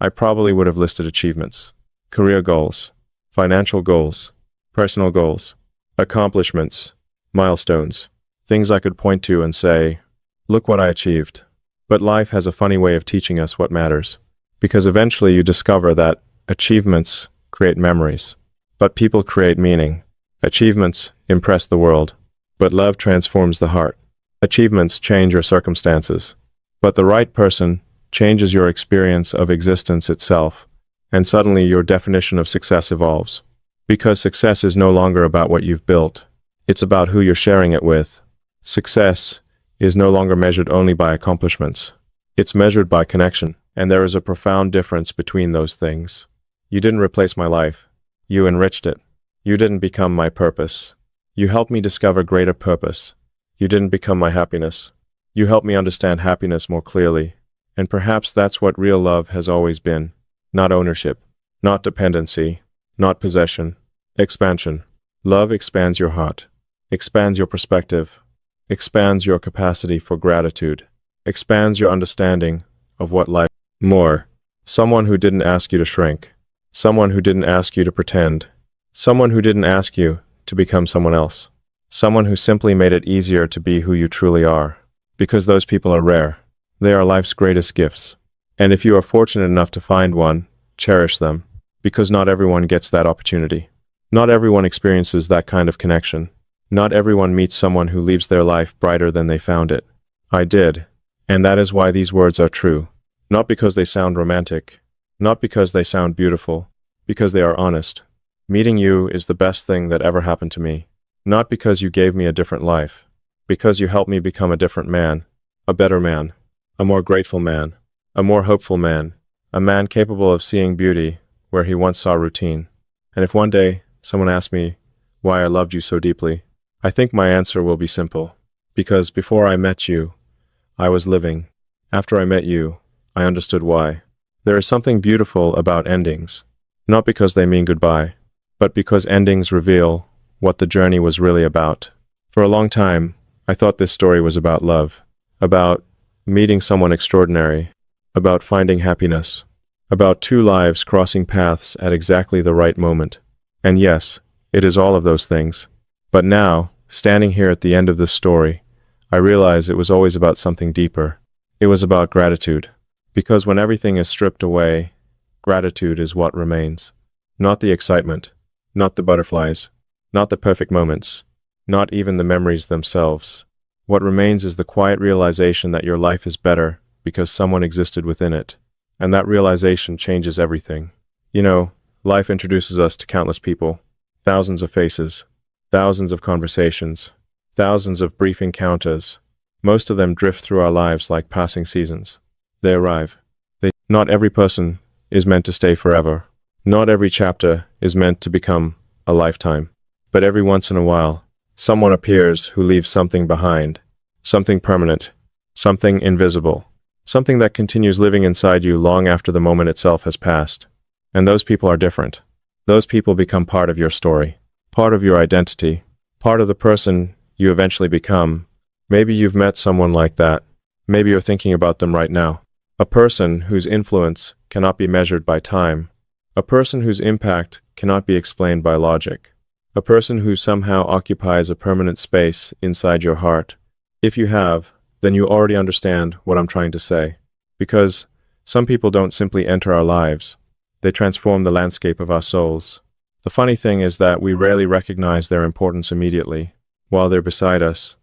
I probably would have listed achievements, career goals, financial goals, personal goals, accomplishments, milestones, things I could point to and say, "Look what I achieved." But life has a funny way of teaching us what matters. Because eventually you discover that achievements create memories, but people create meaning. Achievements impress the world, but love transforms the heart. Achievements change your circumstances, but the right person changes your experience of existence itself, and suddenly your definition of success evolves. Because success is no longer about what you've built, it's about who you're sharing it with. Success is no longer measured only by accomplishments. It's measured by connection, and there is a profound difference between those things. You didn't replace my life. You enriched it. You didn't become my purpose. You helped me discover greater purpose. You didn't become my happiness. You helped me understand happiness more clearly. And perhaps that's what real love has always been. Not ownership, not dependency, not possession. Expansion. Love expands your heart, expands your perspective, expands your capacity for gratitude, expands your understanding of what life is. More. Someone who didn't ask you to shrink. Someone who didn't ask you to pretend. Someone who didn't ask you to become someone else. Someone who simply made it easier to be who you truly are. Because those people are rare. They are life's greatest gifts. And if you are fortunate enough to find one, cherish them. Because not everyone gets that opportunity. Not everyone experiences that kind of connection. Not everyone meets someone who leaves their life brighter than they found it. I did. And that is why these words are true. Not because they sound romantic. Not because they sound beautiful. Because they are honest. Meeting you is the best thing that ever happened to me. Not because you gave me a different life. Because you helped me become a different man. A better man. A more grateful man. A more hopeful man. A man capable of seeing beauty where he once saw routine. And if one day someone asks me why I loved you so deeply, I think my answer will be simple. Because before I met you, I was living. After I met you, I understood why. There is something beautiful about endings. Not because they mean goodbye, but because endings reveal what the journey was really about. For a long time, I thought this story was about love. About meeting someone extraordinary. About finding happiness. About two lives crossing paths at exactly the right moment. And yes, it is all of those things. But now, standing here at the end of this story, I realize it was always about something deeper. It was about gratitude. Because when everything is stripped away, gratitude is what remains. Not the excitement, not the butterflies, not the perfect moments, not even the memories themselves. What remains is the quiet realization that your life is better because someone existed within it. And that realization changes everything. You know, life introduces us to countless people, thousands of faces, thousands of conversations, thousands of brief encounters. Most of them drift through our lives like passing seasons. They arrive. Not every person is meant to stay forever. Not every chapter is meant to become a lifetime. But every once in a while, someone appears who leaves something behind. Something permanent. Something invisible. Something that continues living inside you long after the moment itself has passed. And those people are different. Those people become part of your story. Part of your identity. Part of the person you eventually become. Maybe you've met someone like that. Maybe you're thinking about them right now. A person whose influence cannot be measured by time. A person whose impact cannot be explained by logic. A person who somehow occupies a permanent space inside your heart. If you have, then you already understand what I'm trying to say. Because some people don't simply enter our lives. They transform the landscape of our souls. The funny thing is that we rarely recognize their importance immediately. While they're beside us,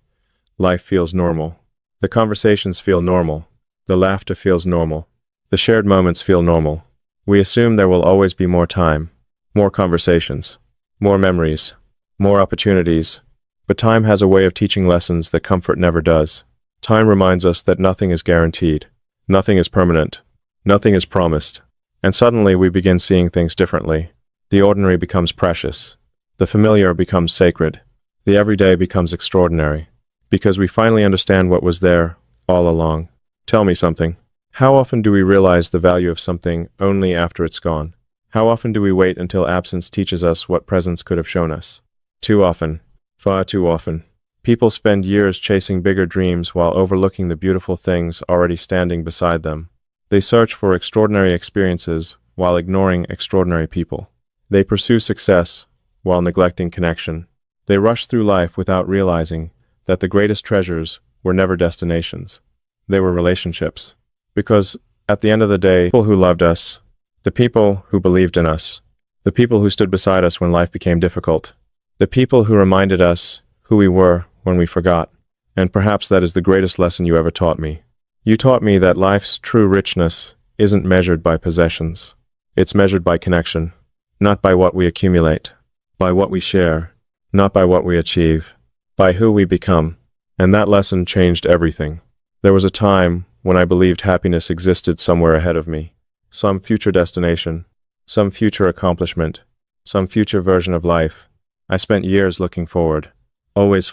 life feels normal. The conversations feel normal. The laughter feels normal. The shared moments feel normal. We assume there will always be more time, more conversations, more memories, more opportunities. But time has a way of teaching lessons that comfort never does. Time reminds us that nothing is guaranteed. Nothing is permanent. Nothing is promised. And suddenly we begin seeing things differently. The ordinary becomes precious. The familiar becomes sacred. The everyday becomes extraordinary. Because we finally understand what was there all along. Tell me something. How often do we realize the value of something only after it's gone? How often do we wait until absence teaches us what presence could have shown us? Too often. Far too often. People spend years chasing bigger dreams while overlooking the beautiful things already standing beside them. They search for extraordinary experiences while ignoring extraordinary people. They pursue success while neglecting connection. They rush through life without realizing that the greatest treasures were never destinations. They were relationships. Because, at the end of the day, people who loved us, the people who believed in us, the people who stood beside us when life became difficult, the people who reminded us who we were when we forgot. And perhaps that is the greatest lesson you ever taught me. You taught me that life's true richness isn't measured by possessions. It's measured by connection, not by what we accumulate, by what we share, not by what we achieve, by who we become. And that lesson changed everything. There was a time when I believed happiness existed somewhere ahead of me. Some future destination, some future accomplishment, some future version of life. I spent years looking forward, always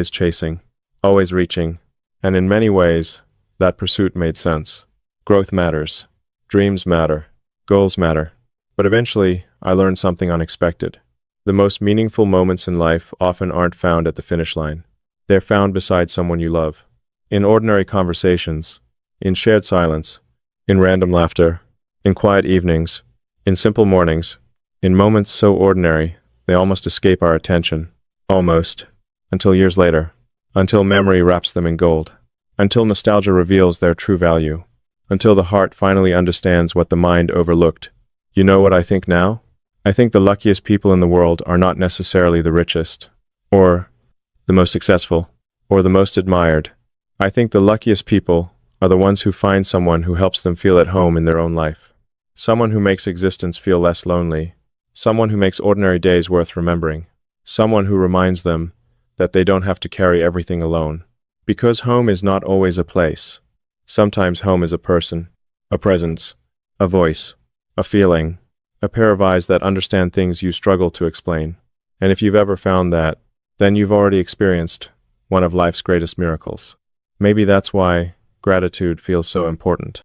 chasing, always reaching. And in many ways, that pursuit made sense. Growth matters. Dreams matter. Goals matter. But eventually, I learned something unexpected. The most meaningful moments in life often aren't found at the finish line. They're found beside someone you love. In ordinary conversations, in shared silence, in random laughter, in quiet evenings, in simple mornings, in moments so ordinary they almost escape our attention. Almost. Until years later. Until memory wraps them in gold. Until nostalgia reveals their true value. Until the heart finally understands what the mind overlooked. You know what I think now? I think the luckiest people in the world are not necessarily the richest, or the most successful, or the most admired. I think the luckiest people are the ones who find someone who helps them feel at home in their own life. Someone who makes existence feel less lonely. Someone who makes ordinary days worth remembering. Someone who reminds them that they don't have to carry everything alone. Because home is not always a place. Sometimes home is a person, a presence, a voice, a feeling, a pair of eyes that understand things you struggle to explain. And if you've ever found that, then you've already experienced one of life's greatest miracles. Maybe that's why gratitude feels so important.